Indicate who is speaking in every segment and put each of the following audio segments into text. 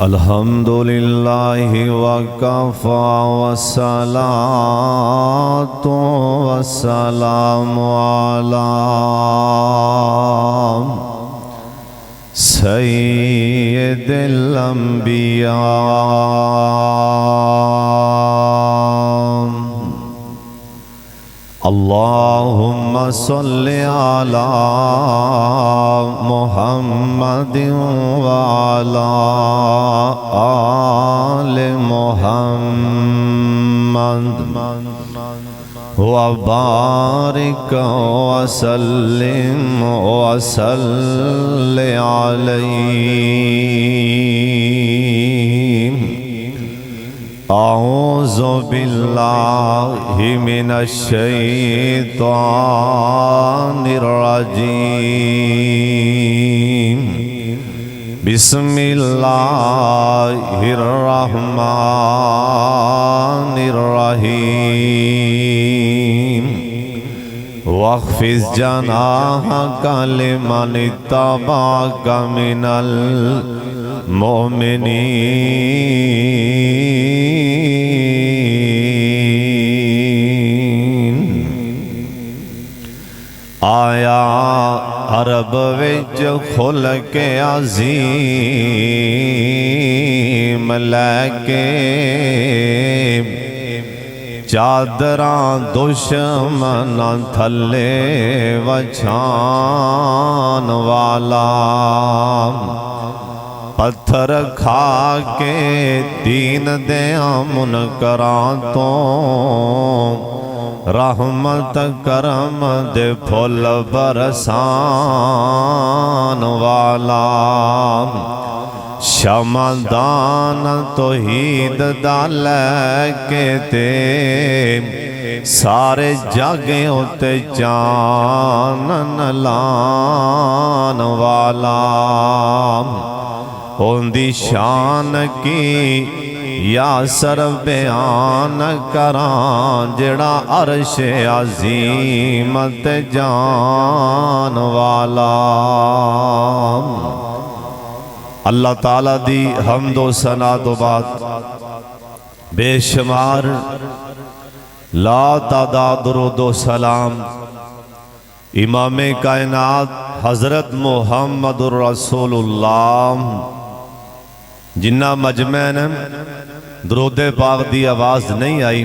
Speaker 1: अल्हम्दुलिल्लाहि वकफ़ा वस्सलातु वस्सलामु अला सय्यिदिल अंबिया अल्लाहुम्मा सल्लि अला मुहम्मदिन व अला आलि मुहम्मद व बारिक व सल्लिम व सल्लि अलैहि। औज़ु बिल्लाहि मिनश शैतानिर रजीम। बिस्मिल्लाहिर रहमानिर रहीम। वख़्फ़िज़ जनाहका लिमन इत्तबअका मिनल मोमिनीन। आया अरब विच खुल के अज़ीम लैके चादरां दुश्मन थले वछान वाला। पत्थर खा के दीन दे मुनकरां तो रहमत करम दे फुल बरसान वाला। शमदान तौहीद दा लैके ते सारे जागे उते चानन लान वाला। उनदी शान की यासर बयान करां जेड़ा अर्श अज़ीम ते जान वाला। अल्लाह ताला दी हम्दो सना तो बाद बेशुमार ला तादाद दुरूदो सलाम इमाम कायनात हज़रत मुहम्मदुर रसूलुल्लाह जिन्ना मजमैन दरूदे पाक दी आवाज़ नहीं आई।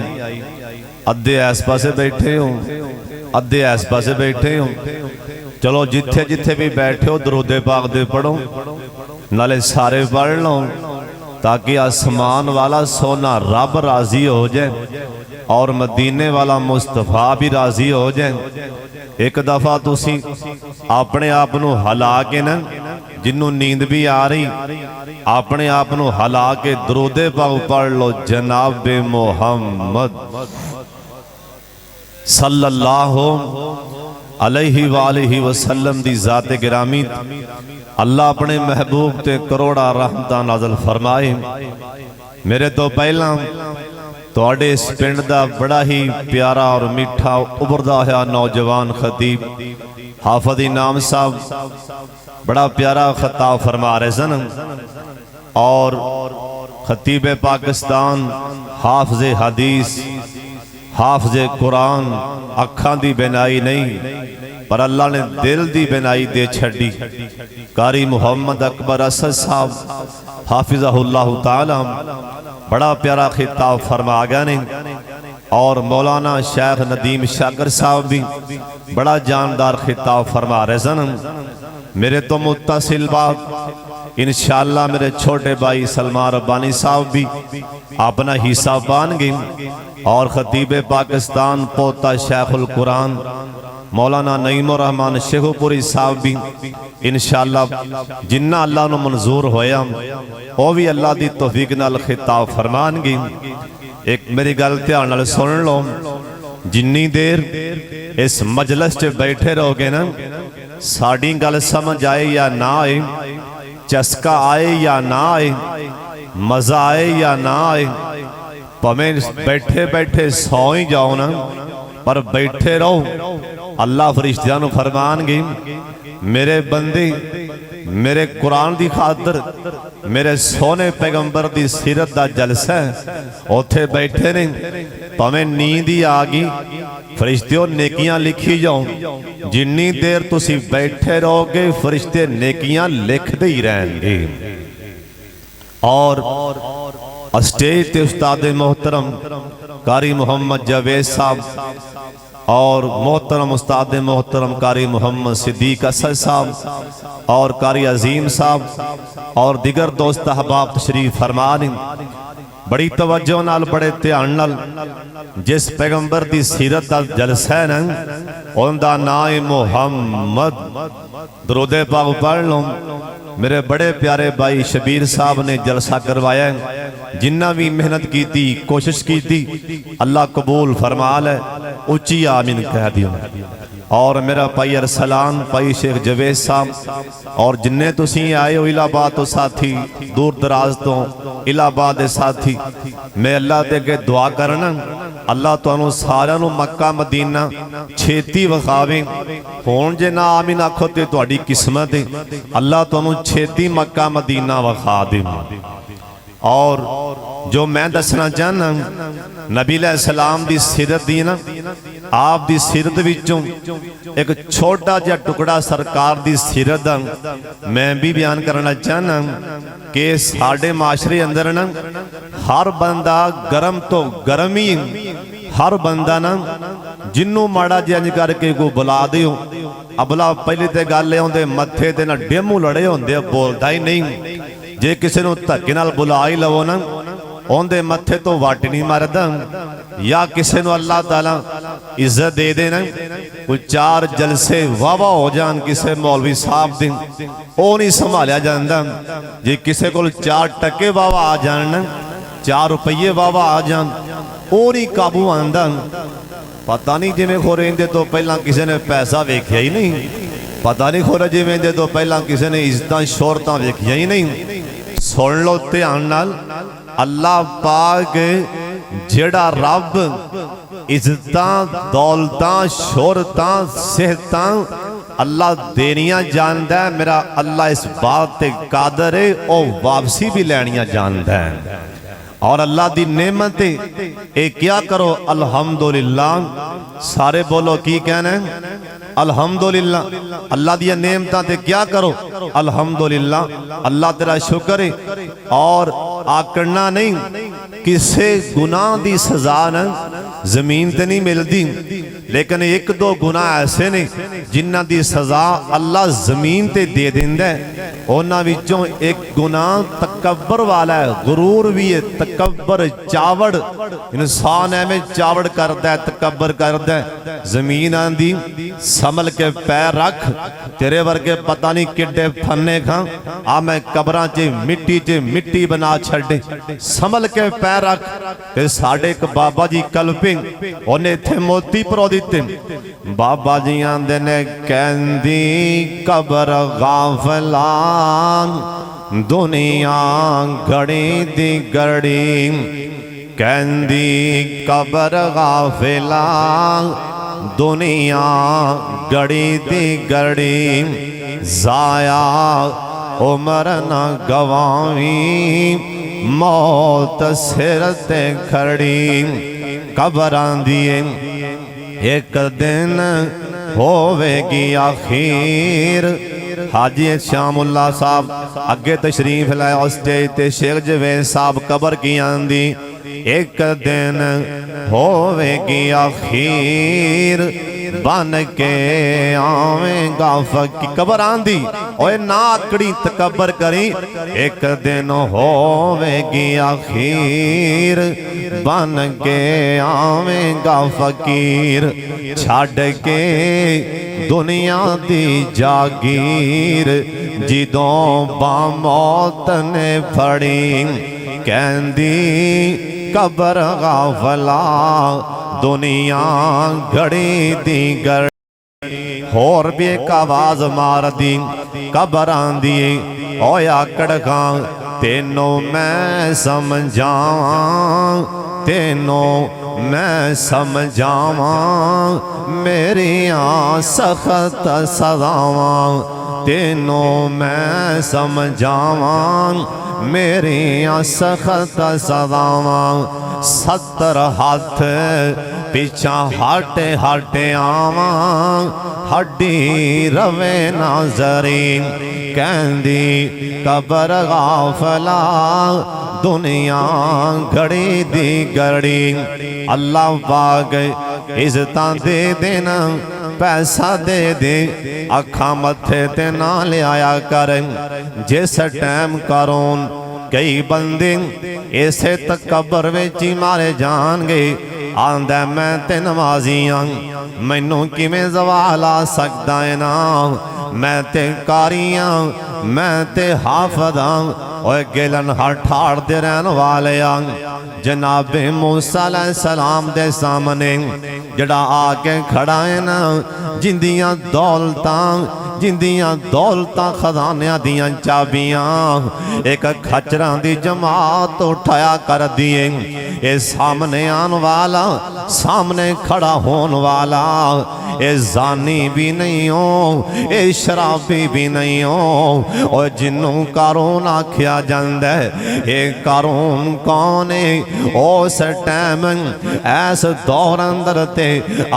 Speaker 1: अद्धे इस पासे बैठे हो, अद्धे इस पासे बैठे हो। चलो जिथे जिथे भी बैठे हो दरूदे पाक दे पढ़ो, नाले सारे पढ़ लो ताकि आसमान वाला सोना रब राजी हो जाए और मदीने वाला मुस्तफा भी राजी हो जाए। एक दफा तुसी अपने आप नू हला के ना, जिन्हों नींद भी आ रही अपने आप नू हला के दरूदे पाक पढ़ लो। जनाबे मोहम्मद सल्लल्लाहु अलैहि वालिहि वसल्लम दी जाते गिरामी अल्लाह अपने महबूब ते करोड़ा रहमतां नाज़िल फरमाए। मेरे तो पहला तुहाडे इस पिंड दा बड़ा ही प्यारा और मीठा उभरदा होया नौजवान खतीब हाफिज़ इनाम साहब बड़ा प्यारा खताब फरमा रहे सन। और खतीब पाकिस्तान हाफिज़ हदीस हाफिज़ कुरान अखां दी बिनाई नहीं पर अल्लाह ने दिल दी बिनाई दे छड़ी। कारी मुहम्मद अकबर असद साहब हाफिज़हुल्लाह ताला बड़ा प्यारा खिताब फरमा गया ने। और मौलाना शेख नदीम शाकर साहब भी बड़ा जानदार खिताब फरमा रहे सन। मेरे तो मुत्तसिल बात इंशाअल्लाह मेरे छोटे भाई सलमान रब्बानी साहब भी अपना हिस्सा पाएंगे। और खतीब पाकिस्तान पोता शेखुल कुरान मौलाना नईमुर रहमान शेखुपुरी साहब भी इंशाअल्लाह जिन्ना अल्लाह नू मंजूर होया वो भी अल्लाह दी तौफीक नाल खिताब फरमानगे। एक मेरी गल ध्यान नाल सुन लो, जिन्नी देर इस मजलिस च बैठे रहोगे ना साड़ी गल समझ आए या ना आए, चस्का आए या ना आए, मजा आए या ना आए, भावें बैठे बैठे सौ ही जाओ ना पर बैठे रहो। अल्लाह फरिश्तियां नू फरमानगे मेरे बंदे मेरे कुरान की खातर मेरे सोने पैगंबर की सीरत का जलसा है, उत्थे बैठे ने, भावें नींद ही आ गई, फरिश्ते नेकियां लिखी जाओ, जिन्नी देर तुसी बैठे रहोगे फरिश्ते नेकियां लिखते ही रहेंगे। और स्टेज ते उस्ताद मोहतरम कारी मोहम्मद जावेद साहब और मोहतरम उस्ताद मोहतरम कारी मोहम्मद सिद्दीक असद साहब और कारी अजीम साहब और दिगर दोस्त अहबाब तशरीफ फरमान, बड़ी तवज्जो नाल बड़े ध्यान नाल जिस पैगंबर की सीरत का जलसा है ना, उनका नाम है मुहम्मद। दरूदे पाक पढ़ लो। मेरे बड़े प्यारे भाई शबीर साहब ने जलसा करवाया, जिन्ना भी मेहनत की थी, कोशिश की थी, अल्लाह कबूल फरमा ले, उच्ची आमीन कह दियो। और मेरा भाई अरसलान भाई शेख जवेद साहब और जिन्ने तुसी आए हो इलाहाबाद तो साथी, दूर दराज तो इलाहाबाद के साथी, मैं अल्लाह दे अगे दुआ करना, अल्लाह तुहानू सारियां नू मक्का मदीना छेती विखावे। हुण जे ना आमीन आखो ते तुहाडी किस्मत है, अल्लाह तुहानू छेती मक्का मदीना विखा दे। और जो मैं दसना चाहना नबी अलैहिस्सलाम दी सीरत दी ना, आप दी सीरत विचों एक छोटा जिहा टुकड़ा सरकार दी सीरत दा मैं भी बयान करना चाहना कि साडे माशरे अंदर ना हर बंदा गरम तो गरम ही, हर बंदा ना जिन्नू माड़ा जिहा इंज करके कोई बुला दिओ, अबला पहली ते गल आउंदे मत्थे ते ना डेमू लड़े होंदे, बोलदा ही नहीं। जे किसी नू धक्के नाल बुला ही लवो ना, उनके मत्थे तो वट नहीं मारदा, या किसी नू अल्लाह ताला इज्जत दे देना, कोई चार जलसे वावा हो जान किसी मौलवी साहब दिन, वो नहीं संभालिया जाता। जे किसी को चार टके वावा आ जान, 4 रुपये वावा आ जान, वो नहीं काबू आंदा। पता नहीं जिमें खोरे इंदे तो पहला किसी ने पैसा वेख्या ही नहीं, पता नहीं खोरे जिमें इंदे तो पहला किसी ने इज्जत शोहरत वेखिया ही नहीं। सुन लो ध्यान नाल, अल्लाह पाक जेड़ा रब इज्जत दौलत शोहरत सेहत अल्लाह देनियां जानदा है, मेरा अल्लाह इस बात ते कादर है, और वापसी भी लैनियां जानदा है। और अल्लाह दी नेमत ए क्या करो अल्हम्दुलिल्लाह, सारे बोलो की कहना है अल्हम्दुलिल्लाह। अल्लाह दी नेमतां ते क्या करो अल्हम्दुलिल्लाह, अल्लाह तेरा शुक्र है। और आकड़ना नहीं, किसे गुनाह दी सजा न जमीन ते नहीं मिलती, लेकिन 1-2 गुनाह ऐसे ने जिन्हां दी सजा अल्लाह जमीन ते दे दिंदा है। उन्हां विचों एक गुनाह तकब्बर वाला है, गुरूर भी है, तकब्बर चावड़, इंसान एवें चावड़ करदा है, तकब्बर करदा है। जमीन आंदी संभल के पैर रख, तेरे वर्गे पता नहीं किड्डे फन्ने खां, आ मैं कबरां च मिट्टी बना छड्डे, संभल के पैर रख। ते साडे एक बाबा जी कल्पे उन्हें इत्थे मोती परो दिते, बाबा जी आंदे ने कहंदी कबर गाफलान दुनिया घड़ी दी घड़ी, कहंदी कबर गाफलान दुनिया घड़ी दी घड़ी, जाया उम्र न गवावी मौत सिर ते खड़ी। कबर आंदी एक दिन होवेगी आखिर। हाजी श्यामुल्ला साहब अगे तशरीफ लाया स्टेज ते, शेख जवेद साहब कबर की आंदी एक दिन होवेगी आखिर, बन के आवेगा फकीर। कबर आंदी ओए ना आकड़ी तकबर करी, एक दिन होवेगी आखिर, बन के आवेगा फकीर। छड़ के दुनिया दी जागीर, जिदों बामौत ने फड़ी, कहंदी कबर गाफला दुनिया घड़ी दी घड़ी। होर भी एक आवाज मार दी, कबर आंदी ओए आकड़ खां, तेनों मैं समझावां, तेनों मैं समझावां, मेरियां सख्त सजावां। तेनों मैं समझावां मेरियां सख्त सदावां 70 हाथ पिछा हटे हटे आवां हड्डी रवे नाजरी कहंदी कबर गाफला दुनिया घड़ी दी घड़ी अल्लाह पाक इज्जतां दे देना पैसा दे दे अखा मथे ते ना लिया कर जिस टाइम करोन कई बंदे इसे तकबर विच ही मारे जाणगे आंदा मैं ते नमाजी हां मैनू किवें ज़वाल आ सकदा है ना मैं ते कारी हां मैं ते हाफिज़ हां और गिलन ठाड़ दे रहन वाले जनाबे मूसा अलैहिस्सलाम दे सामने जड़ा आके खड़ा है ना जिंदियां दौलतां खजानियां दियां चाबियां एक खचरां दी जमात उठाया कर दिए ये सामने आने वाला सामने खड़ा होने वाला ये जानी भी नहीं हो ये शराबी भी नहीं हो और जिन्हों कारून आख्या जांदा है ये कारून कौन है उस टाइम ऐस दौर अंदर ते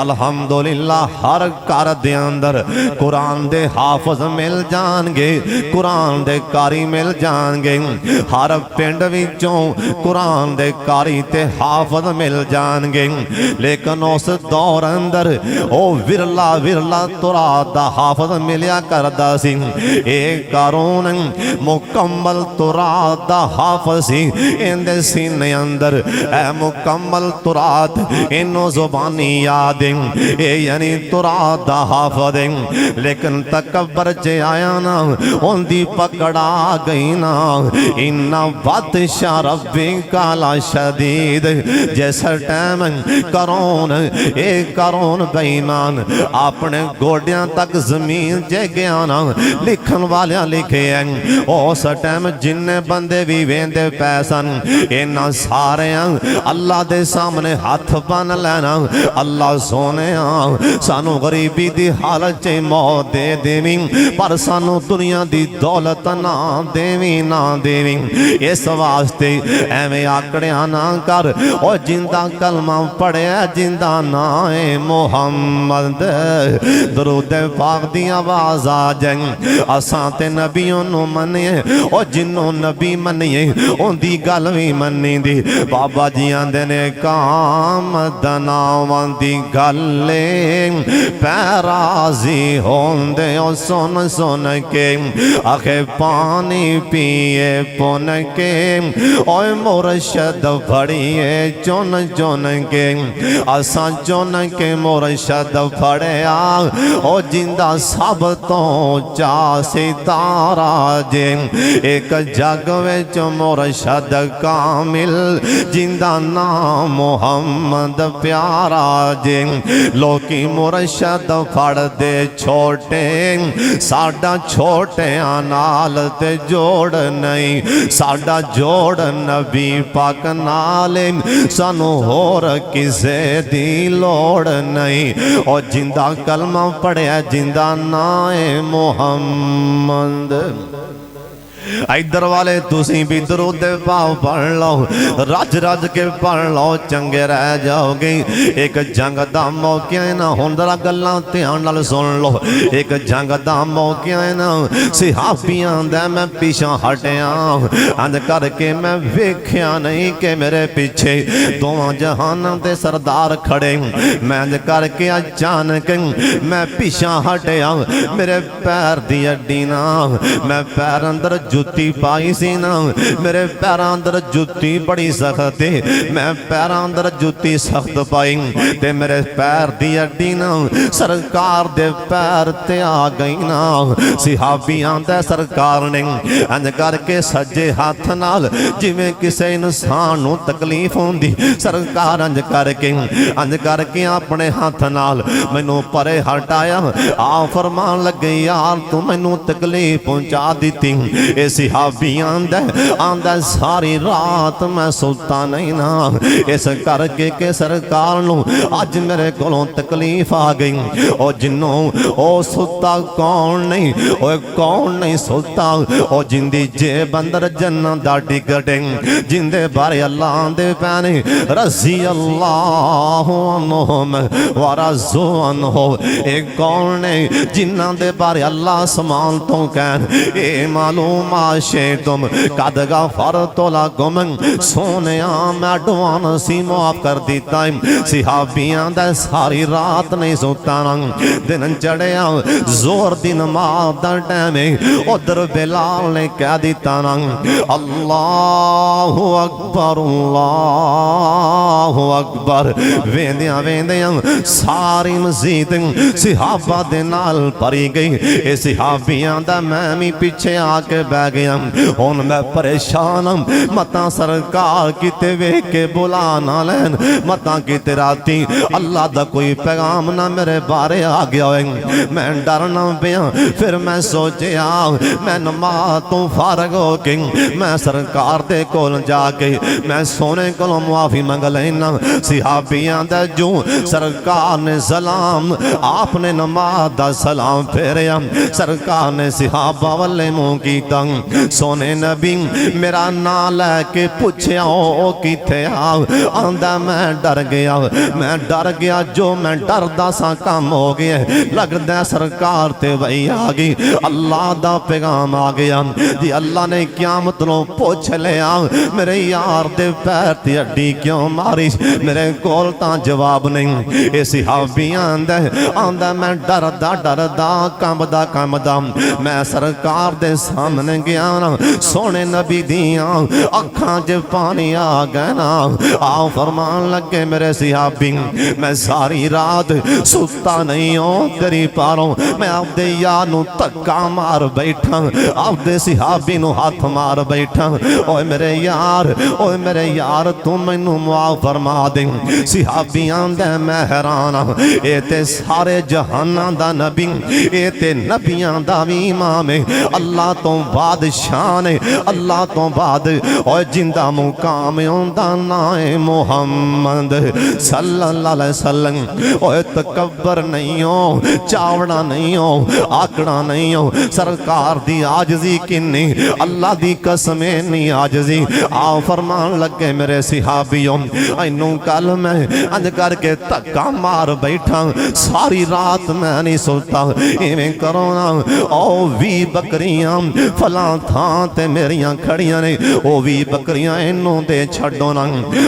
Speaker 1: अल्हम्दुलिल्लाह हर घर दे अंदर कुरान दे हाफिज मिल जाणगे कुरान दे कारी मिल जाणगे हर पिंड विचों कुरान दे कारी ते हाफिज मिल जाणगे लेकिन उस दौर अंदर ओ विरला विरला तुरात दा हाफिज मिलिया करदा सी ए कारून मुकम्मल तुरात दा हाफिज सी इंदे सीने अंदर ए मुकम्मल तुरात इनो जुबानी याद ए यानी तुरात दा हाफिज लेकिन तकबर च आया ना उनदी पकड़ा गई ना इन्ना बादशाह रब्बी काला शदीद जैसा टाइम करोन ए करोन बेईमान अपने गोडियां तक जमीन च गया ना लिखन वाले लिखे हैं उस टाइम जिन्ने बंदे भी वेंदे पैसन इन्ना सारे अल्लाह दे सामने हाथ बन लेना अल्लाह सोने सानू गरीबी दी हालत च मौत दे देवी पर सानू दुनिया दी दौलत ना देवी ना देवी इस वास्ते एवें आकड़िया ना कर और जिंदा कलमा पढ़िया जिंदा ना है मुहम्मद दरूद पाक दी आवाज आ जाए असां ते नबियों नू मन्निए और जिन्हों नबी मन्निए उनदी गल भी मन्नी दी बाबा जी आंदे ने काम दनावां दी गल पैराजी होंदे ओ सुन सुन के आखे पानी पिए पुन के ओए मुर्शद फड़िए चुन चुन के असां चुन के मुर्शद फड़िया ओ जिंदा सब तो चा सितारा जे एक जग विच मुर्शद कामिल जिंदा नाम मुहम्मद प्यारा जे लोकी मुर्शद फड़ दे छोटे साडा छोटिया नाल ते जोड़ नहीं साडा जोड़ नबी पाक नाल सानू होर किसे दी लोड़ नहीं और जिंदा कलमा पढ़िया जिंदा नाए मुहम्मद इधर वाले तुसी भी दरूद पाक पढ़ लो रज रज के पढ़ लो चंगे रह जाओगे एक जंग दा मौका है ना हुण जरा गल्लां ध्यान नाल सुन लो एक जंग दा मौका है ना सहाबियां दा मैं पीछा हटिया अंज करके मैं वेख्या नहीं कि मेरे पीछे दोवां जहानां दे सरदार खड़े मैं अंज करके अचानक मैं पीछा हटिया मेरे पैर दी अड्डी ना मैं पैर अंदर जुत्ती पाई सी ना मेरे पैरों अंदर जुत्ती बड़ी सख्त है मैं पैरों अंदर जुत्ती सख्त पाई ते मेरे पैर दी अड्डी ना सरकार दे पैर ते आ गई ना सहाबियां दे सरकार ने अंज करके सज्जे हाथ नाल जिवें किसी इंसान नूं तकलीफ होंदी सरकार अंज करके अपने हाथ नाल मैनू परे हटाया आ फरमान लगे यार तू मैनू तकलीफ पहुंचा दी ए सिहाबी आंदा सारी रात मैं सुता नहीं ना, इस करके के सरकार नूं अज मेरे कोलों तकलीफ आ गई। और जिन्नों ओ सुता कौन नहीं, ओ कौन नहीं सुता, ओ जिंदी जेब अंदर जन्नत दा टिकट जिंदे बारे अल्लाह दे पैने रज़ी अल्लाह अन्हुम व रज़ू अन्हु। ए कौन ने जिन्हां दे बारे अल्लाह समान तो कहन ए मालूम आशे तुम कद गफ़रतु लकुम, सोने मैं एडवांस ही माफ कर दिता है। सिहाबियां दा सारी रात नहीं सोता ना, दिन चढ़िया जोर दी नमाज़ दा टाइम उधर बिलाल ने कह दिता ना अल्लाहु अकबर अल्लाहु अकबर। वेंदियां वेंदियां सारी मस्जिद सिहाबा दे नाल भरी गई। ए सिहाबियां दा मैं भी पीछे आके बह गया। हुण मैं परेशान मता सरकार किते वेख के बुला ना लैन, मता किते राती अल्लाह दा कोई पैगाम ना मेरे बारे आ गया होए, मैं डरना पिया। फिर मैं सोचा मैं नमाज तो फारग हो के मैं सरकार दे कोल जाके मैं सोने को मुआफी मंग लेना। सिहाबियां दा जो सरकार ने सलाम आपने नमाज दा सलाम फेरिया, सरकार ने सिहाबा वाले मुंह कीता। सोने नबी मेरा ना लैके पूछया ओ किथे आंदा मैं डर गया, मैं डर गया। जो मैं डरदा सा काम हो गया, लगदा सरकार ते वही आ गई, अल्लाह दा पैगाम आ गया जी। अल्लाह ने क़यामत नूं पूछ लिया मेरे यार दे पैर ते हड्डी क्यों मारी, मेरे कोल तां जवाब नहीं। ए सिहाबियां आंदा मैं डरदा डरदा कंबदा कंबदा मैं सरकार दे सामने गया ना, सोने नबी दियां अखां च पानी आ गया ना। आओ फरमान लगे मेरे सिहाबी मैं सारी रात सुता नहीं हूं तेरी पारों, मैं आपदे यार नूं धक्का मार बैठा, आपदे सिहाबी नूं हाथ मार बैठा। ओए मेरे यार तू मैनू मुआफ फरमा दे। सिहाबियां दे मैं हैरान ए ते सारे जहानां दा नबी, ए ते नबियां दा भी इमाम है, अल्लाह तो बादशाह ने, अल्लाह तो बाद और जिंदा मुकाम उनदा नाम है मुहम्मद सल्लल्लाहु अलैहि वसल्लम। ओए तकब्बर नहीं हो, चावड़ा नहीं हो, आकड़ा नहीं हो, सरकार दी आजजी किन्नी, अल्लाह दी कसम नहीं आजजी। आओ फरमान लगे मेरे सिहाबियों इनू कल मैं अंज करके धक्का मार बैठा, सारी रात मैं नहीं सोता। इवें करो ना ओ 20 बकरियां फलां थां ते मेरियां खड़ियां ने, ओ 20 बकरियां इनू दे छड्डो ना।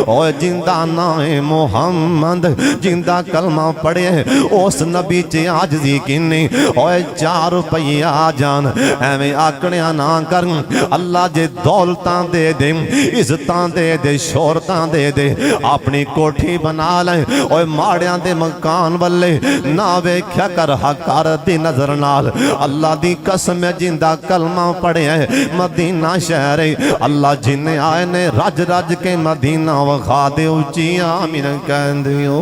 Speaker 1: ओ जिंदा ना है मुहम्मद, जिंदा कलमा पढ़े उस नबी च आजजी किन्नी। ओए 4 रुपया जान एवें आकड़िया ना कर, अल्लाह जे दौलतां दे दे, इज्जतां दे दे, शोहरतां दे दे, अपनी कोठी बना ले। ओए माड़ियां दे मकान वाले ना वेख्या कर हकार दी नजर नाल, अल्लाह दी कसम जिंदा कलमा पढ़िया मदीना शहर अल्लाह जिन्ने आए ने रज रज के मदीना वखा दे, उची आमीन कहंदियो।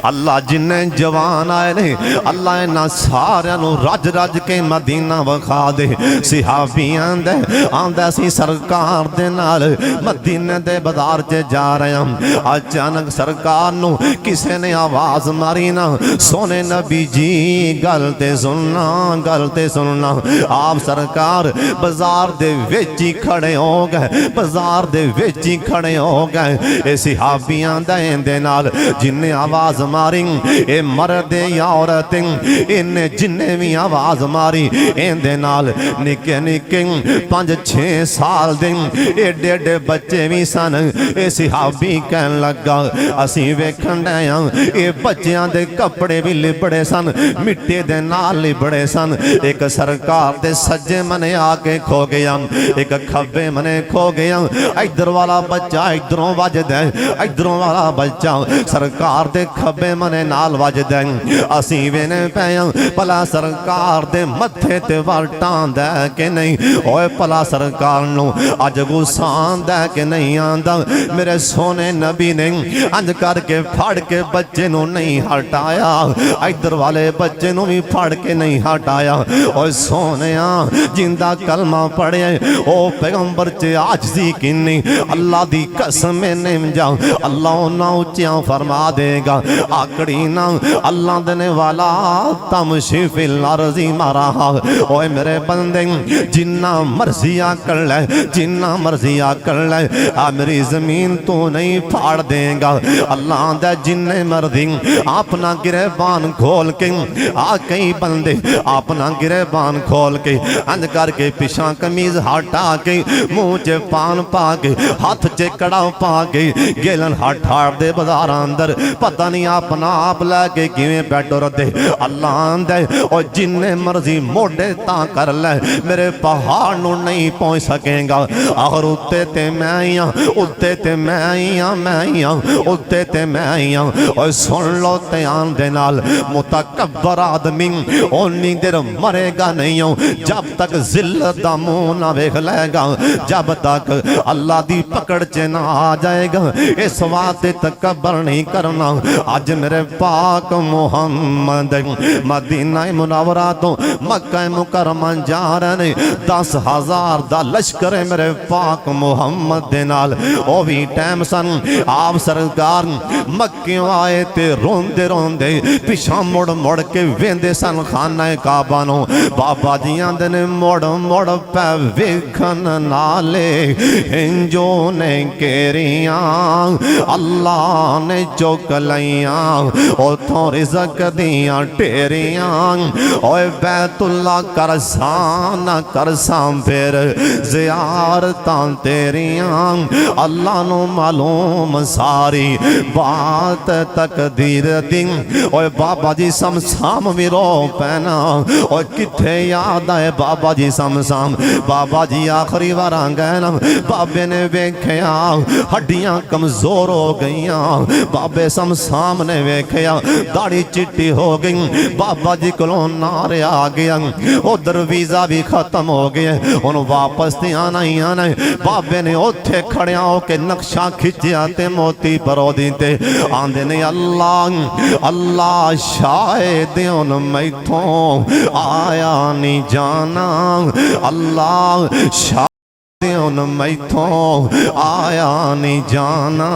Speaker 1: अल्लाह जिन्ने जवान आए ने अल्लाह इन्हां सारियां नूं रज रज के मदीना वखा दे। सिहाबियां दे आंदा सी सरकार दे नाल मदीने दे बाजार च जा रहे हैं, अचानक सरकार नूं किसे ने आवाज मारी ना सोने नबी जी गल ते सुनना, गल ते सुनना। आप सरकार बाजार दे विच ही खड़े हो गए, बाजार दे विच ही खड़े हो गए। ए सिहाबियां दे नाल जिन्ने आवाज मारी ए मर्द या औरत इन्हें जिन्ने भी आवाज मारी इंदे नाल निके निके 5-6 साल दे एडे एडे बच्चे भी सन। ए सिहाबी कहन लगा असी वेखण डे हां ए बच्चियां दे कपड़े भी लिबड़े सन, मिट्टे दे नाल लिबड़े सन। एक सरकार दे सज्जे मने आके खो गया, एक खब्बे मने खो गया। इधर वाला बच्चा इधरों वजदा, इधरों वाला बच्चा सरकार दे खब्बे मने नाल वजदा असीं वेने पैया भला सरकार दे मत्थे ते वटांदा कि नहीं ओए भला सरकार नूं अज गुस्सा आंदा कि नहीं आंदा मेरे सोने नबी ने अंज करके फड़ के बच्चे नूं नहीं हटाया इधर वाले बच्चे नूं भी फड़ के नहीं हटाया ओए सोनिया जिंदा कलमा पढ़े ओ पैगंबर च आजजी किन्नी अल्लाह दी कसम ने जा अल्लाह ना उच्चियां फरमा देगा आकड़ी ना अल्लाह देने वाला तमशी फिल अर्ज़ी मारा ओए मेरे बंदे जिन्ना मर्जी कर ले जिन्ना मर्जी कर ले आ मेरी जमीन तू नहीं फाड़ देगा अल्लाह दा जिन्ने मर्जी अपना गिरबान खोल के आ कई बंदे अपना गिरबान खोल के अंज करके पिछा कमीज हटा के मुंह च पान पा के हाथ च कड़ा पा के गेलन हट हाड़ दे बाजार अंदर पता नहीं अपना आप लैके किवें बैठो रदे अल्लाह आंदा और जिन्ने मर्जी मोडे ता कर ले मेरे पहाड़ नूं नहीं पहुंच सकेगा आखिर उत्ते ते मैं ही हां उत्ते ते मैं ही हां मैं ही हां उत्ते ते मैं ही हां और सुन लो ध्यान दे नाल मुतकब्बर आदमी ओनी देर मरेगा नहीं हो जब तक जिल्लत दा मुंह ना वेख लेगा जब तक अल्लाह दी पकड़ च ना आ जाएगा इस वास्ते तकब्बर नहीं करना अज मेरे पाक मुहम्मद मदीना मुनव्वरा तो मक्का मुकरमा जा रहे ने 10,000 दा लश्कर है मेरे पाक मुहम्मद दे नाल ओ भी टाइम सन आप सरकार मक्कियों आए ते रोंदे रोंदे पिछा मुड़ मुड़ के वेंदे सन खाना काबा नो बाबा जी आंदे ने मुड़ मुड़ पै वेखन नाले इंजो ने केरियां अल्लाह ने चुक लइयां उथों रिज़क दियां ढेरियां ओए बैतुल्ला करसान करसां फिर ज़ियारतां तेरियां अल्लाह नु मालूम सारी बात तकदीर दी ओए बाबा जी समसाम भी रो पैना ओए किथे याद आए बाबा जी समसाम बाबा जी आखिरी वार गए ना बाबे ने वेख्या हड्डियां कमजोर हो गईयां बाबे समसाम ने वेख्या दाढ़ी चिट्टी हो गई बाबा जी को नारे आ गया उधर वीजा भी खत्म हो गया हुण वापस ते आना ही आना बाबे ने उत्थे खड़िया होके नक्शा खिंचिया ते मोती परो दीते आंदे ने अल्लाह अल्लाह शायद हुण मैथों आया नहीं जाना अल्लाह मैथों आया नहीं जाना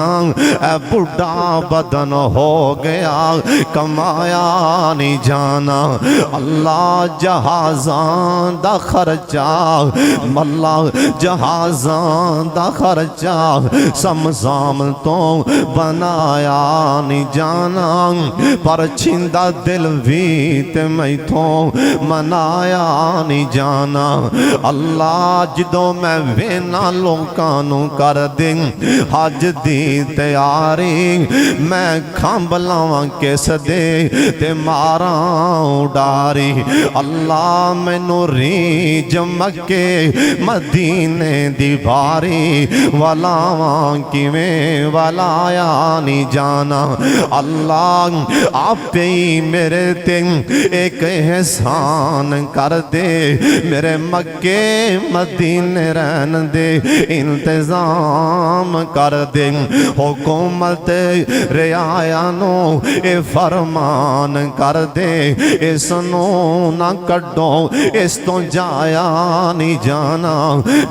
Speaker 1: बुढ़ा बदन हो गया कमाया नहीं जाना अल्लाह जहाज़ां दा खर्चा मल्ला जहाज़ां दा खर्चा समसाम तो बनाया नहीं जाना पर छिंदा दिल भी ते मैथों मनाया नहीं जाना अल्लाह जदों मैं वेना लोकां नूं कर दे हज दी तैयारी मैं खंभ लावां किस दे ते मारां उडारी अल्लाह मैनू रीझ मक्के मदीने दी बारी वलावां किवें वलाया नहीं जाना अल्लाह आपे ही मेरे ते एक एहसान कर दे मेरे मक्के मदीने रहन दे इंतजाम कर दे हुकूमत रियाया नो ए फरमान कर दे इस नो ना कड्डो इस तो जाया नहीं जाना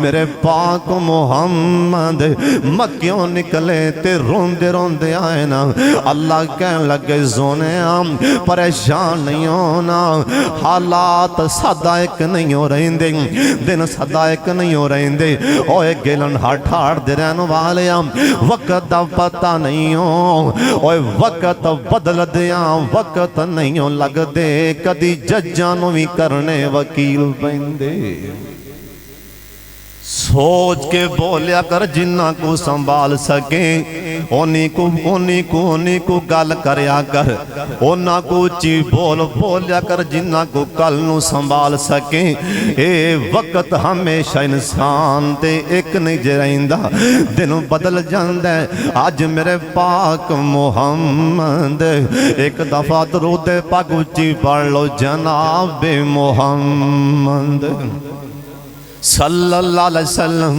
Speaker 1: मेरे पाक मुहम्मद मक्कियों निकले ते रोंदे रोंदे आए ना अल्लाह कहन लगे सोने परेशान नहीं होना हालात सदा एक नहीं हो रहे दिन सदा एक नहीं हो रहे ओए गिलन हट हाड़ दे रहने वाले वक्त दा पता नहीं हो ओए वक्त बदल दिया वक्त नहीं हो लगदे कदी जज्जां नूं भी करने वकील पैंदे सोच के बोलिया कर जिन्ना को संभाल सके ओनी को गल करया कर, ओना को उच्ची बोलिया कर जिन्ना को कल नू संभाल सके। ए वक्त हमेशा इंसान ते एक नहीं जे रहिंदा, दिन बदल जांदा। अज मेरे पाक मुहम्मद एक दफा दरूद पाक उच्ची पढ़ लो, जनाब मुहम्मद सल्लल्लाहु अलैहि वसल्लम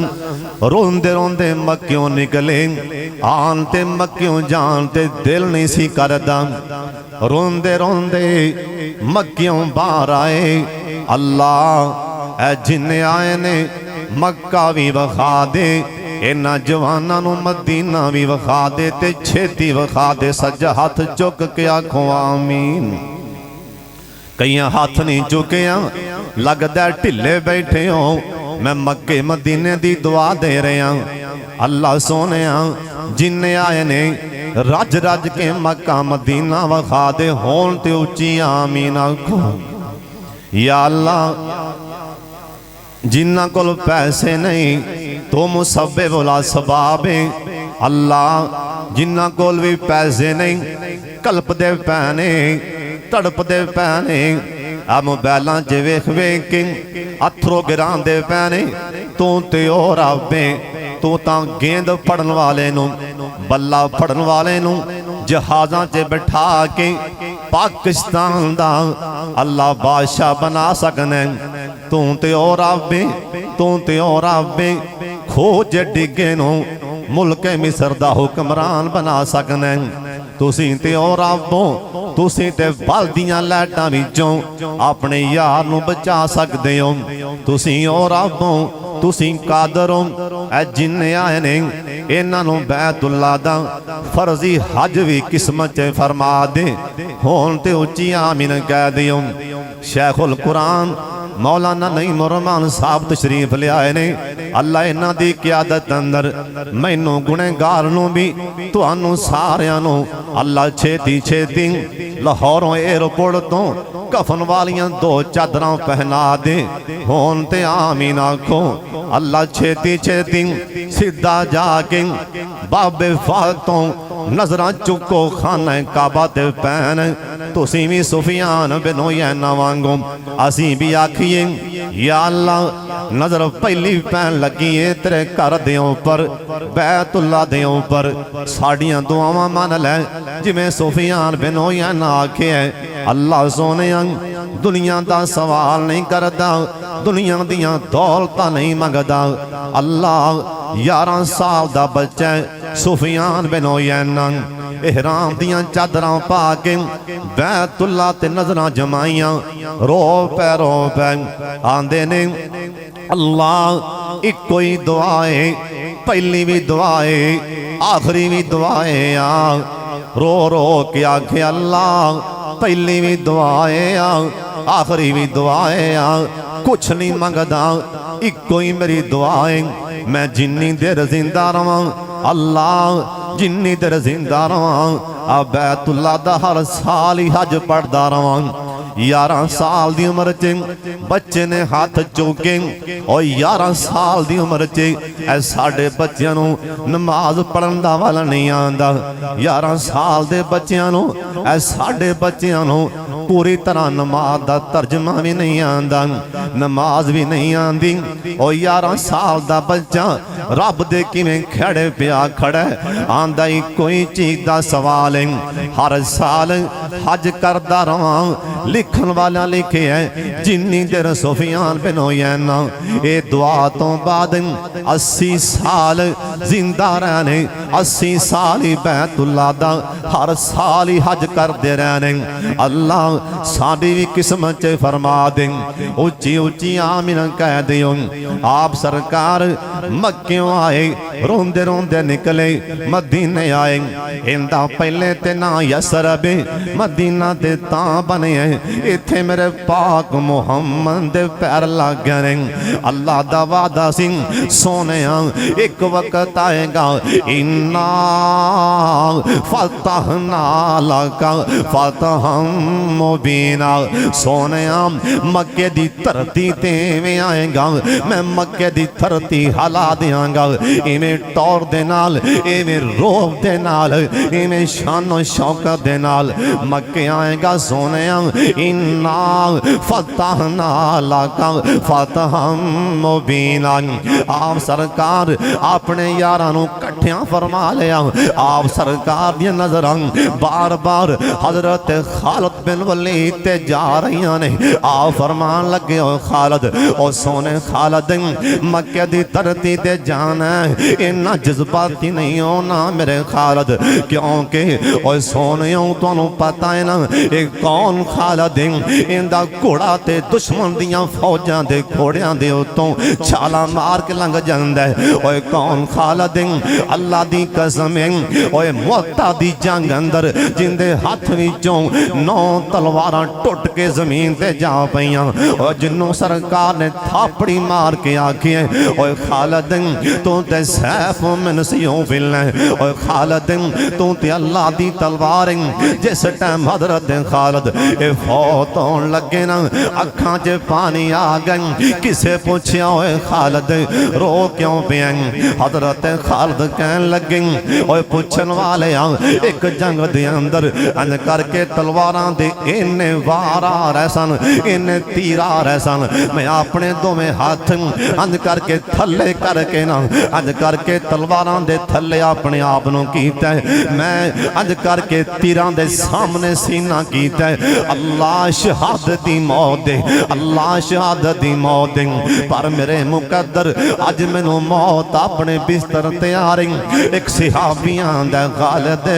Speaker 1: रोंदे रोंदे मक्यों निकले, आन ते मक्यों जान ते दिल नहीं सी करदा। रोंदे रोंदे मक्यों बाहर आए, अल्लाह ए जिन्ने आए ने मक्का भी विखा दे, इन्हां जवानां नूं मदीना भी विखा दे ते छेती विखा दे। सज्जा हाथ चुक के आखो आमीन। कई हाथ नहीं चुकिया, लगदा ढिले बैठे हो। मैं मक्के मदीने दी दुआ दे रहा, अल्लाह सोने जिन्ने आए ने रज रज के मक्का मदीना विखा दे, होन ते उच्ची आमीन आखो। या अल्लाह जिन्ना कोल पैसे नहीं तो मुसब्बिब वला सबाब है, अल्लाह जिन्ना कोल भी पैसे नहीं कल्पदे पैने तड़पदे पैने, आ मोबाइलां च वेख वेख के अथरो गिरांदे पैने। तू ते और आवे, तू तां गेंद फड़न वाले नूं बल्ला फड़न वाले नूं जहाज़ां च बिठा के पाकिस्तान दा अल्लाह बादशाह बना सकने। तू ते और आवे, तू ते और आवे, खोज डिगे नूं मुल्क मिस्र दा हुक्मरान बना सकने। तुसी ते और आवो, तुसी ते बलदियां लाइटां विचों अपने यार नूं बचा सकदे हो। तुसी और आवो, तुसी कादर हो। ए जिन्ने आए ने इन्हां नूं बैतुल्ला दा फर्जी हज भी किस्मत च फरमा दे, होन ते उच्ची आमीन कह दियो। शेखुल कुरान मौलाना नईम रहमान साहब तशरीफ ले आए ने। अल्लाह इन्हां दी क़यादत अंदर मैनू गुनहगार नूं भी तुहानू सारियां नूं अल्लाह छेती छेती लाहौरों एयरपोर्ट तो कफन वालियां 2 चादरां पहना दे, होन ते आमीन आखो। अल्लाह छेती छेती सीधा जाके बाबे फातों नजरां चुको खाना काबा ते पैन। तुसी भी सुफियान बिन उयैना वांगो असी भी आखिए, या अल्लाह नजर पहली पैन लगी है तेरे घर दे उपर बैतुल्ला दे उपर, साड़ियां दुआवां मन लै जिवें सुफियान बिन उयैना आखे है। अल्लाह सोने दुनिया दा सवाल नहीं करदा, दुनिया दियां दौलतां नहीं मंगदा। अल्लाह 11 साल दा बच्चा सुफियान बिन उयैना एहराम दियां चादरां पा के बैतुल्ला ते नजरां जमाइयां, रो पै आंदे ने अल्लाह इको ही दुआ है, पहली भी दुआ है आखिरी भी दुआ है। रो रो के आखे अल्लाह पहली भी दुआ है आखिरी भी दुआ है, कुछ नहीं मंगदा इको ही मेरी दुआ है। मैं जिन्नी देर जिंदा रवां अल्लाह, जिन्नी देर जिंदा रवां बैतुल्ला दा हर साल ही हज पढ़दा रवां। 11 साल दी उम्र च बच्चे ने हाथ चुके और 11 साल दी उम्र च साडे बच्चों नूं नमाज पढ़न दा वाला नहीं आंदा। 11 साल दे बच्चों नूं साडे बच्चों नूं पूरी तरह नमाज दा तर्जमा भी नहीं आंदा, नमाज भी नहीं आंदी। और 11 साल दा बच्चा रब दे किवें खड़े पिया खड़ा आंदा ही कोई चीज दा सवाल है। हर साल हज करदा रवां, लिखन वाला लिखे है जिन्नी देर सुफियान बिन उयैना ये दुआ तो बाद 80 साल जिंदा रहने, 80 साल ही बैतुल्ला दा हर साल ही हज करते रहने। अल्लाह साडी भी किस्मत च फरमा दे, उच्ची उच्ची आमीन कह दियो। आप सरकार मक्क्यों आए रोंदे रोंदे निकले मदीने आए। इंदा पहले ते ना यसरब मदीना ते तां बने इत्थे मेरे पाक मुहम्मद दे पैर लग गए। अल्लाह दा वादा सी सोने एक वक्त आएगा इन्ना फतहना लका फतहम मुबीना। सोनिया मक्के दी धरती ते इवें आएगा, मैं मक्के दी धरती हिला दियांगा। इवें टौर दे नाल, इवें रोब दे नाल, इवें शानो शौकत दे नाल मक्के आएगा। सोनिया इन्ना फतहना लका फतहम मुबीना। आप सरकार अपने यारां नूं कट्ठियां फरमा लिया। आप सरकार दी नज़रां बार बार हजरत खालिद बिन वलीद ते जा रही ने। आप फरमान लगे ओ खालिद, ओ सोने खालिद मक्के दी धरती ते जाना इन्ना जज्बाती नहीं होना मेरे खालिद, क्योंकि ओ सोने तुहानू पता है ना ये कौन खालिद, इंदा घोड़ा ते दुश्मन दियां फौजां दे घोड़ियां दे उत्तों छाला मार के लंघ जांदा है। ओए कौन खालिद, अल्लाह दी कसम है, ओए मुअत्ता दी जंग अंदर जिंदे हाथ विचों 9 तलवारां टुट के जमीन ते जा पईयां। और जिन्नों सरकार ने थापड़ी मार के आखी ओए खालिद तू ते सैफ मिन सियूफिल्लाह, ओए खालिद तू ते अल्लाह दी तलवार है। जिस टाइम हजरत खालिद ए फौत होन लगे ना अखां च पानी आ गए। किसे पूछया ओए खालिद रो क्यों पिया? हजरत खालिद कहन लगे ओए पूछन वाले एक जंग दे अंदर अन करके तलवारां दे इन्ने वार आ रहे सन, इन्ने तीर आ रहे सन। मैं अपने दोवें हाथ अंज करके थले करके ना अंज करके तलवारां दे थले अपने आप नूं कीता। मैं अंज करके तीरां दे सामने सीना कीता। अल्लाह शहादत दी मौत दे, अल्लाह शहादत दी मौत दे। पर मेरे मुकद्दर अज मैनू मौत अपने बिस्तर ते आ रही। एक सहाबियां दा खालिद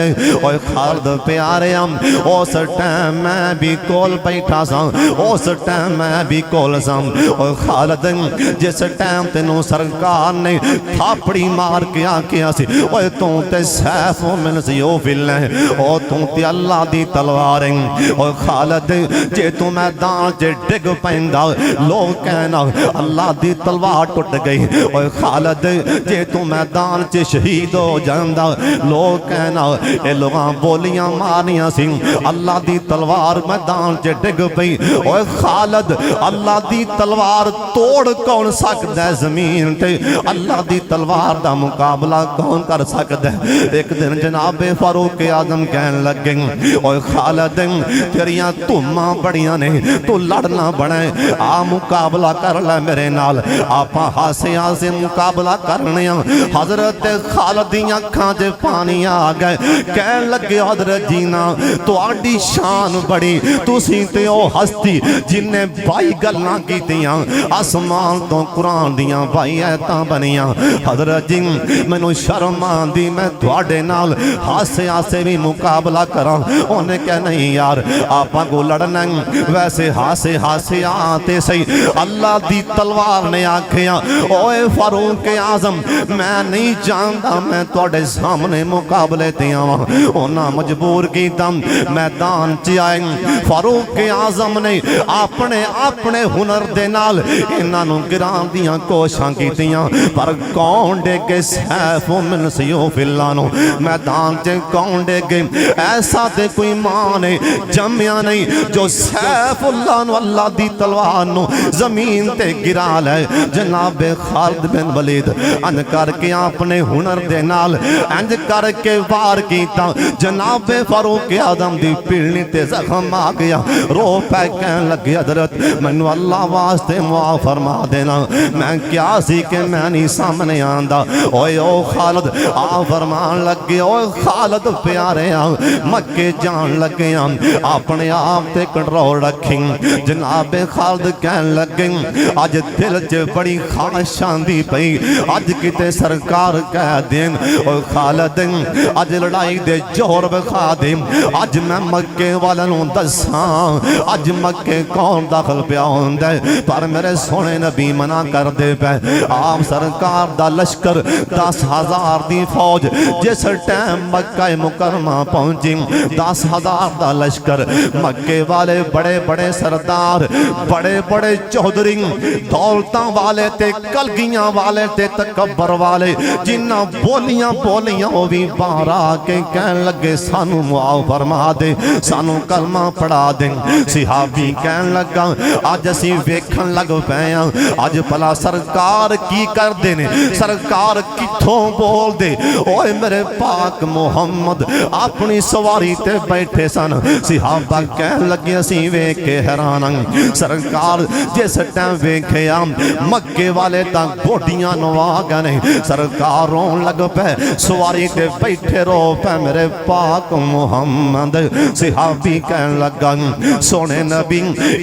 Speaker 1: ओए खालिद प्यारे उस टाइम मैं भी कोल बैठा सा, उस टाइम मैं भी कोल सा। ओए खालिद जिस टाइम तेनू सरकार ने थापड़ी मार के आखिया सी ओए तू ते सैफ मिन सियूफिल्लाह, ओ तू ते अल्लाह दी तलवार है। ओए खालिद जे तू मैदान च डिग पैंदा लोग कहना अल्लाह दी तलवार टुट गई। ओए खालिद जे तू मैदान च शहीद हो जांदा लोग कहना ए लोगां बोलियां मारनियां सी अल्लाह दी तलवार मैदान च डिग पई। ओए खालिद अल्लाह दी तलवार तोड़ कौन सकदा है जमीन ते? अल्लाह दी तलवार दा मुकाबला कौन कर सकदा है? एक दिन जनाबे फारूक आजम कहन लगे ओए खालिद तेरियां धुम्मां बड़ियां ने, तू लड़ना बड़ा आ मुकाबला कर ले मेरे नाल। आपां हासे हासे मुकाबला करने। हजरत खालिद दी अखां च पानी आ गए। कहन लगे हजरत जी ना तुहाडी शान बड़ी, तुसीं ते ओ हस्ती जिन्ने 22 गल्लां कीतियां आसमान तो कुरान दियां 22 आयतां बनियां। हजरत जी मैनू शर्म आंदी मैं तुहाडे नाल हासे हासे भी मुकाबला करां। उन्हें कहा नहीं यार आपां को लड़ना वैसे हासे हासे आते सही। अल्लाह दी तलवार ने आखिया ओए फारूक आजम मैं नहीं जानता मैं तुहाडे सामने मुकाबले ते आवां। उन्हां मजबूर कीता मैदान च आए। फारूक आजम ने अपने अपने हुनर दे नाल इन्हां नूं गिराण दीयां कोशिशां कीतियां पर कौन डेगे सैफ मिन सियूफिल्लाह नूं मैदान च कौन डेगे? ऐसा ते कोई मां ने जम्मिया नहीं जो सैफुल्लाह नूं अल्लाह दी तलवार नूं जमीन ते गिरा ले। जनाबे खालिद बिन वलीद अन करके अपने हुनर दे नाल इंज करके वार कीता। जनाबे फारूक आजम दी पीढ़ी ते जख्म आ गया। रो पै कहन लगे हजरत मैनू अल्लाह वास्ते माफ फरमा देना, मैं क्या सी कि मैं नहीं सामने आंदा। ओए ओ खालिद आ फरमान लगे ओए खालिद प्यारे मक्के जान लगे अपने आप ते कंट्रोल रखी। जनाबे खालिद कहन लगे अज दिल च बड़ी ख्वाहिश आंदी पई अज किते सरकार कह देन ओए खालिद अज लड़ाई दे जोर विखा दे, अज मैं मक्के वाले नूं दसां अज मक्के कौन दाखल पिया हुंदा है। पर मेरे सोने नबी मना कर दे पे। आप सरकार दा लश्कर 10,000 दी फौज जिस टाइम मक्का मुकरमा पहुंची 10,000 दा लश्कर मक्के वाले बड़े बड़े सरदार बड़े बड़े चौधरी दौलतां वाले ते कलगियां वाले ते तकबर वाले जिन्ना बोलियां बोलियां वो भी बाहर आके कहन लगे सानू मुआफ फरमा दे, सानू कलमा कलमा पढ़ा दे। सिहाबी कहन लगा अज असी वेखन लग पे अज भला सरकार की करते ने, सरकार किथों बोल दे। ओए मेरे पाक मुहम्मद अपनी सवारी ते बैठे सन। सिहाबा कहन लगे असी वेख के हैरान सरकार जिस टाइम वेख्या मक्के वाले तक बोटियां नवा गए। सरकार रोन लग पे सवारी ते बैठे रो पे मेरे पाक मुहम्मद। सिहाबी कहन लगा सोने नबी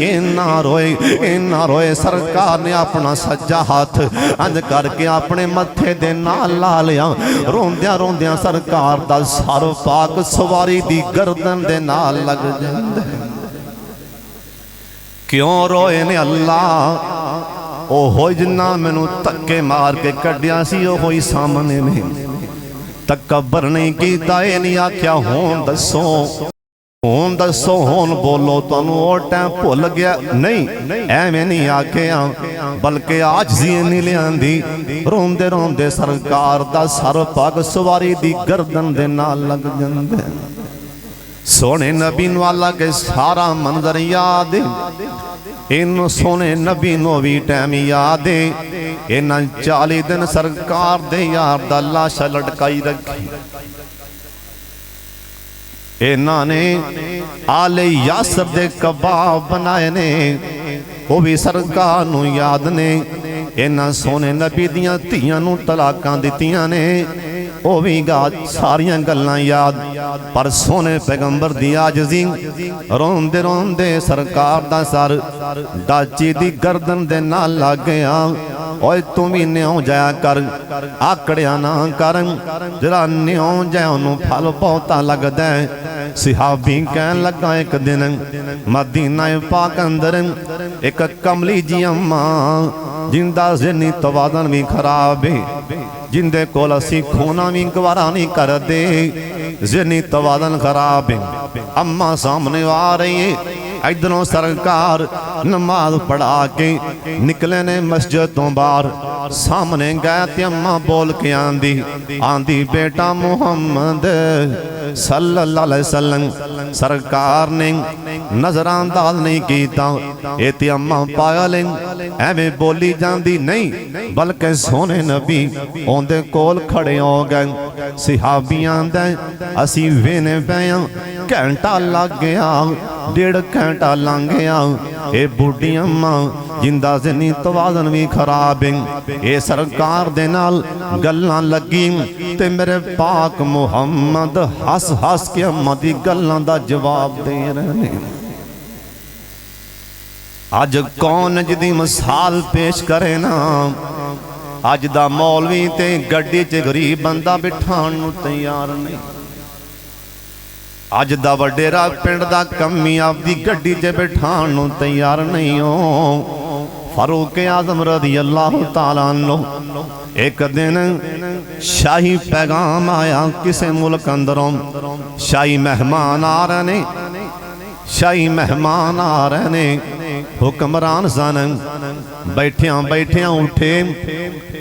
Speaker 1: इन्ना रोए। सरकार ने अपना सज्जा हाथ अंज करके अपने मत्थे दे नाल ला लिया। रोंदिया रोंदिया सरकार दा सर पाक सवारी दी गर्दन दे नाल लग जांदा। क्यों रोए ने अल्लाह ओहो जिन्ना मैनू धक्के मार के कढ़िया सी ओहो ही सामने ने। तकबर नहीं कीता, ये नहीं आख्या हुण दसो हुण दसो हुण बोलो तुहानू ओ टाइम भुल गया। नहीं एवें नहीं आख्या बल्कि आजिज़ी नहीं लियांदी। रोंदे रोंदे सरकार दा सर पग सवारी दी गर्दन दे नाल लग जांदा। सोने नबी वाला के सारा मंजर याद इन सोने नबी नो भी टाइम याद इन्हां 40 दिन सरकार दे यार दा लाशा लटकाई रखी। इन्हां ने आले यासर दे कबाब बनाए ने वो भी सरकार नू याद ने। इन्हां सोने नबी दियां धीआं नू तलाकां दित्तियां ने वो भी सारियां गल्लां याद। पर सोने पैगंबर दी आजिज़ी रोंदे रोंदे सरकार दा सर डाची दी गर्दन दे नाल लग गया। ओए तू भी न्यों जाया कर, आकड़िया ना कर, जरा न्यों जाए उन्होंने फल बहुता लगता है। सिहाबी कहन लगा एक दिन मदीना पाक अंदर एक कमली जी अम्मा जिंदा ज़हनी तवाज़ुन भी खराब है, जिंदे कोल असी खोना भी गवारा नहीं करते, ज़हनी तवाज़ुन खराब है। अम्मा सामने आ रही है। इधरों सरकार नमाज पढ़ा के निकले ने मस्जिद तो बाहर। सामने गए ते अम्मा बोल के आंदी बेटा मुहम्मद सल्लल्लाहु अलैहि वसल्लम। सरकार ने नजरानंदाज नहीं कीता। ये ते अम्मा पागल एवें बोली जाती नहीं, बल्कि सोने नबी उनके कोल खड़े हो गए। सिहाबी आंदा असी वेने पे घंटा लग गया, 1.5 घंटा लंघ गया। ये बूढ़ी अम्मा जिंदा ज़हनी तवाज़ुन भी खराब है। ये सरकार दे नाल गल्लां लगी ते मेरे पाक मुहम्मद हस हस के अम्मा दी गल्लां दा जवाब दे रहे। अज कौन जिदी मिसाल पेश करे ना, अज दा मौलवी ते गड्डी च गरीब बंदा बिठाण नूं तैयार नहीं। अज दा वडेरा पिंड दा कमी आपदी गड्डी च बिठाण नूं तैयार नहीं हो। फारूक आज़म रज़ी अल्लाह तआला अन्हु एक दिन शाही पैगाम आया किसे मुल्क अंदरों। शाही मेहमान आ रहे ने, शाही मेहमान आ रहे ने। हुक्मरान सन बैठिया बैठिया उठे,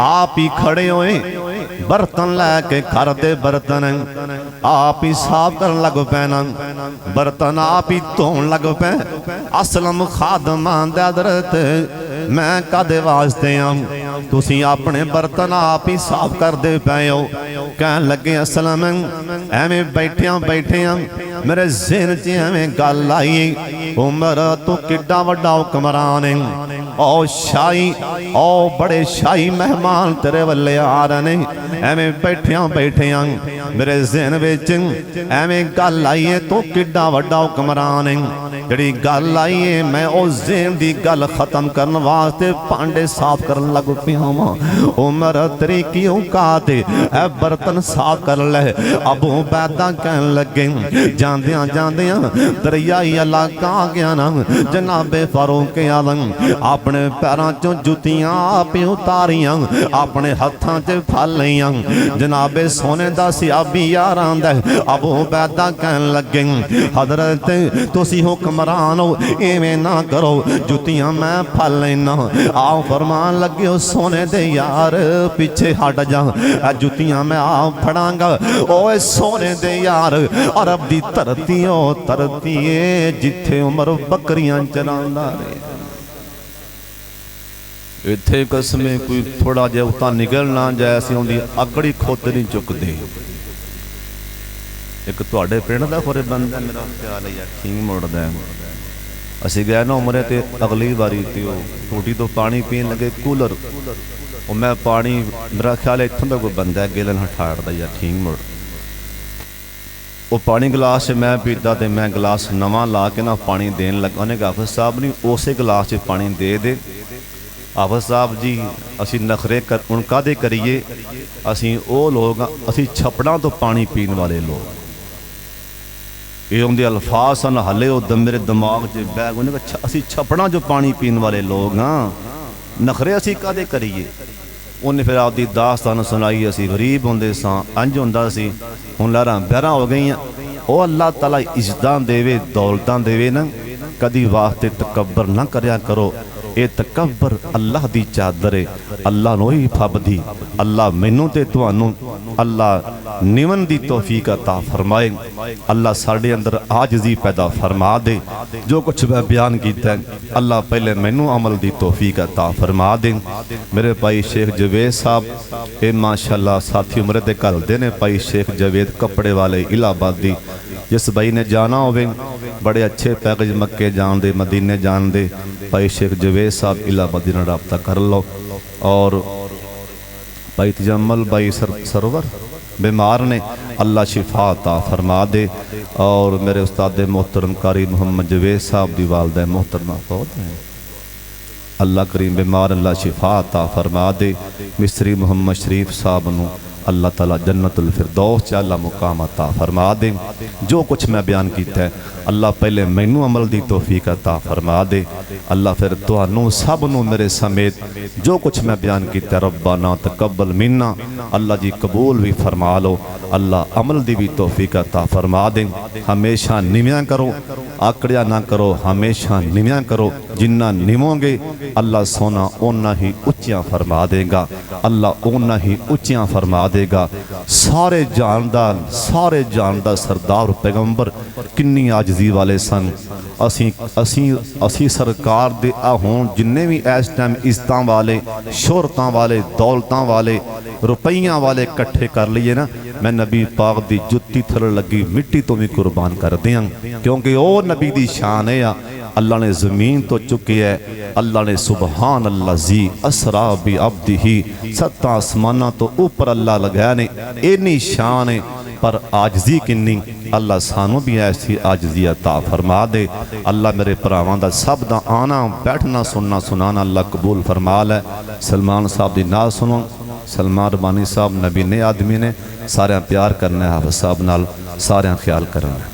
Speaker 1: आप ही खड़े होए, बर्तन लैके घर दे बर्तन आप ही साफ कर लग पैना, बर्तन आप ही धोन लग पै। असलम खादमा हज़रत मैं कदे वास्ते तुसी अपने बर्तन आप ही साफ कर दे पे हो। कहन लगे असलम एवें बैठिया बैठिया मेरे ज़हन च एवें गल आई, उमर तू किड्डा वड्डा हुक्मरान है, ओ शाही ओ बड़े शाही मेहमान तेरे वल्ले आ रहे ने। एवें बैठिया बैठिया मेरे ज़हन विच एवें गल आई है, तू किड्डा वड्डा हुक्मरान है। जिहड़ी गल आई है मैं उस ज़हन दी गल खत्म करन वास्ते भांडे साफ करन लग पिया वां। उमर तेरी की औकात है, ए बर्तन साफ कर ले। अबू बैदा कहन लगे जांदियां जांदियां दरियाई इलाका आ गया ना जनाबे फारूक आज़म अपने पैरों चों जुतियां आप उतारियां, अपने हत्थां च फल लियां। जनाबे सोने दा सियाबी यार आंदा। अबू बैदा कहन लगे हजरत तुसी हुक्म हुक्मरानो इवें ना करो, जुतियां मैं फल लेना। आओ फरमान लगे हो सोने दे यार पीछे हट जा, जुतियां मैं आप फड़ांगा। ओए सोने दे यार अरब दी धरती ओ धरती है जिथे उमर बकरियां चरांदा रहे। इत्थे कसमे कोई थोड़ा जिहा उतां निकल ना जाए, असीं उहदी अकड़ी खुद नहीं चुकते। एक तुहाडे पिंड दा खोरे बंदा मेरा ख्याल है खींग मुड़दा है, असीं गए ना उमरे ते अगली बारी ते टूटी तो पानी पीन लगे कूलर, और मैं पानी मेरा ख्याल है इत्थों दा कोई बंदा है गिलन हठाड़दा या ठीक मुड़, वो पानी गिलास मैं पीता तो मैं गिलास नवा ला के ना पानी देन लगा। उन्हें हाफिज साहब नहीं उस गिलास च पानी दे। हाफिज साहब जी असी नखरे कर उनका दे करिए, असी वो लोग असी छपड़ा तो पानी पीने वाले लोग। ये उनके अल्फाज सन हले उदम मेरे दिमाग च बैग उन्हें असी छपड़ा जो पानी पीने वाले लोग हाँ, नखरे असी कादे करिए। उन्हें फिर आपकी दास्तान सुनाई, असी गरीब होंदे सां, अंज होंदा सी, हुण लहरां बहरां हो गई। वो अल्लाह ताला इज्जतां देवे दौलतां देवे ना, कदी वास्ते तकब्बर ना करया करो। ये तकब्बर अल्लाह दी चादर है, अल्लाह नूं ही फबदी। अल्लाह मैनू ते तुहानू अल्लाह निवन दी तौफीक अता फरमाए। अल्लाह साडे अंदर आजिज़ी पैदा फरमा दे। जो कुछ मैं बयान किया अल्लाह पहले मैनू अमल दी तौफीक अता फरमा दे। मेरे भाई शेख जवेद साहब ये माशाअल्लाह साथी उम्र दे घलदे ने। भाई शेख जवेद कपड़े वाले इलाहाबादी, जिस भाई ने जाना होवे बड़े अच्छे पैकेज मक्के जान दे मदीने जान दे, भाई शेख जवेद साहब इलाहाबादी नाल रब्ता कर लो। और भाई तजम्मल भाई सरवर बीमार ने, अल्लाह शिफा अता फरमा दे। और मेरे उस्ताद मोहतरम कारी मोहम्मद जवेद साहब दी वालदा मोहतरमा फौत है, अल्लाह करीम बीमार अल्लाह शिफा अता फरमा दे। मिस्त्री मोहम्मद शरीफ साहब नूं अल्लाह ताला जन्नतुल फिरदौस च अल्लाह मुकाम अता फरमा दे। जो कुछ मैं बयान किया है अल्लाह पहले मैनू अमल दी तौफीक अता फरमा दे। अल्लाह फिर तुहानू सब नू मेरे समेत जो कुछ मैं बयान किया रब्बाना तकब्बल मिन्ना, अल्लाह जी कबूल भी फरमा लो। अल्लाह अमल दी भी तौफीक अता फरमा दे। हमेशा निव्यां करो, आकड़िया ना करो, हमेशा निव्यां करो। जिन्ना निवोगे अल्लाह सोना ओना ही उच्चियां फरमा देगा, अल्लाह ओना ही उच्चियां फरमा देगा। सारे जानदा सरदार पैगंबर किन्नी आजिज़ी वाले सन। असी सरकार दे होण जिन्ने भी इस टाइम इज्जतां वाले, शोहरतां वाले, दौलतां वाले, रुपइयां वाले इकट्ठे कर लिए ना, मैं नबी पाक दी जुत्ती थल लगी मिट्टी तो भी कुर्बान कर दियां, क्योंकि वो नबी दी शान है। अल्लाह ने ज़मीन तो चुकी है, अल्लाह ने सुबहान अल्लाह जी असरा भी अब्दी ही, सत्ता आसमाना तो ऊपर अल्लाह लगाया ने। इन्नी शान है पर आजजी किन्नी, अल्लाह सानू भी ऐसी आजजी अता फरमा दे। अल्लाह मेरे भरावां दा सब दा आना बैठना सुनना सुनाना अल्लाह कबूल फरमा लै। सलमान साहब दी नाल सुनो, सलमान रबानी साहब नबी ने आदमी ने, सारे प्यार करना है हाफिज़ साहब नाल, सारे ख्याल करना है।